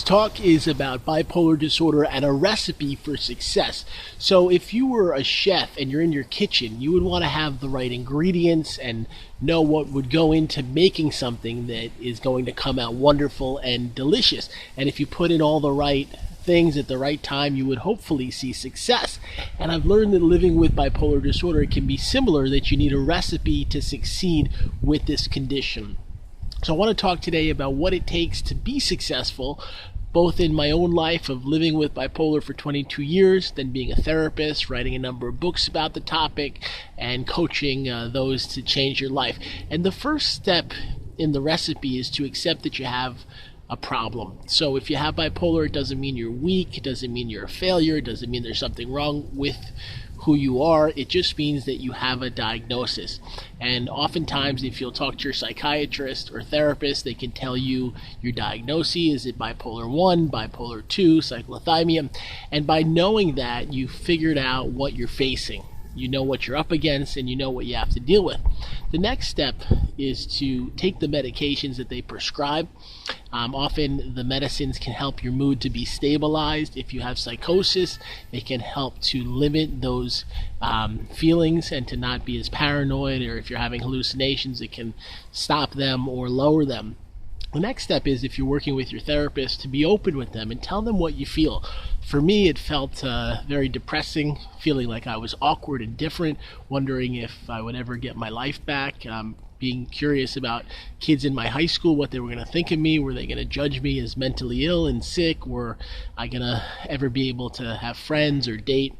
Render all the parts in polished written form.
talk is about bipolar disorder and a recipe for success. So if you were a chef and you're in your kitchen, you would want to have the right ingredients and know what would go into making something that is going to come out wonderful and delicious. And if you put in all the right things at the right time, you would hopefully see success. And I've learned that living with bipolar disorder, it can be similar, that you need a recipe to succeed with this condition. So I want to talk today about what it takes to be successful, both in my own life of living with bipolar for 22 years, then being a therapist, writing a number of books about the topic, and coaching those to change your life. And the first step in the recipe is to accept that you have a problem. So if you have bipolar, it doesn't mean you're weak, it doesn't mean you're a failure, it doesn't mean there's something wrong with who you are. It just means that you have a diagnosis. And oftentimes, if you'll talk to your psychiatrist or therapist, they can tell you your diagnosis. Is it bipolar 1, bipolar 2, cyclothymia? And by knowing that, you've figured out what you're facing. You know what you're up against, and you know what you have to deal with. The next step is to take the medications that they prescribe. Often the medicines can help your mood to be stabilized. If you have psychosis, it can help to limit those feelings and to not be as paranoid, or if you're having hallucinations, it can stop them or lower them. The next step is, if you're working with your therapist, to be open with them and tell them what you feel. For me, it felt very depressing, feeling like I was awkward and different, wondering if I would ever get my life back, being curious about kids in my high school, what they were going to think of me. Were they going to judge me as mentally ill and sick? Were I going to ever be able to have friends or date?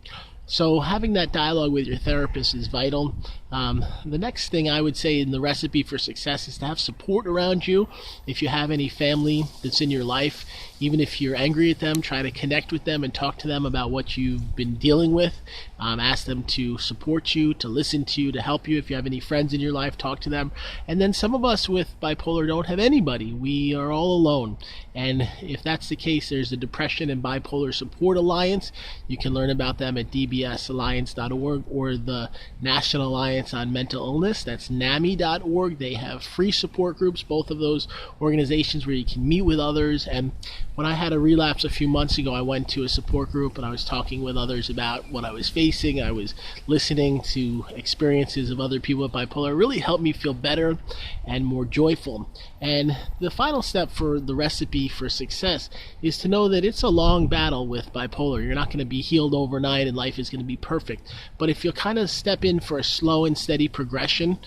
So having that dialogue with your therapist is vital. The next thing I would say in the recipe for success is to have support around you. If you have any family that's in your life, even if you're angry at them, try to connect with them and talk to them about what you've been dealing with. Ask them to support you, to listen to you, to help you. If you have any friends in your life, talk to them. And then some of us with bipolar don't have anybody. We are all alone. And if that's the case, there's the Depression and Bipolar Support Alliance. You can learn about them at dbsalliance.org, or the National Alliance on Mental Illness. That's NAMI.org. They have free support groups, both of those organizations, where you can meet with others. And when I had a relapse a few months ago, I went to a support group and I was talking with others about what I was facing. I was listening to experiences of other people with bipolar. It really helped me feel better and more joyful. And the final step for the recipe for success is to know that it's a long battle with bipolar. You're not going to be healed overnight and life is going to be perfect. But if you'll kind of step in for a slow and steady progression,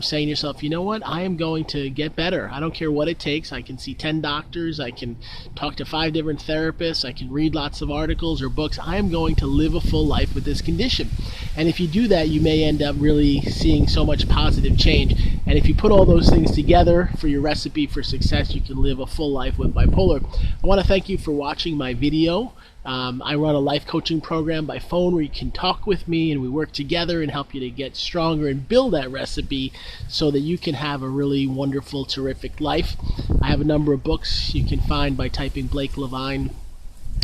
saying to yourself, you know what, I am going to get better. I don't care what it takes. I can see 10 doctors. I can talk to 5 different therapists. I can read lots of articles or books. I am going to live a full life with this condition. And if you do that, you may end up really seeing so much positive change. And if you put all those things together for your recipe for success, you can live a full life with bipolar. I want to thank you for watching my video. I run a life coaching program by phone where you can talk with me and we work together and help you to get stronger and build that recipe so that you can have a really wonderful, terrific life. I have a number of books you can find by typing Blake Levine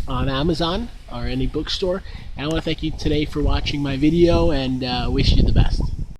on Amazon or any bookstore. And I want to thank you today for watching my video and wish you the best.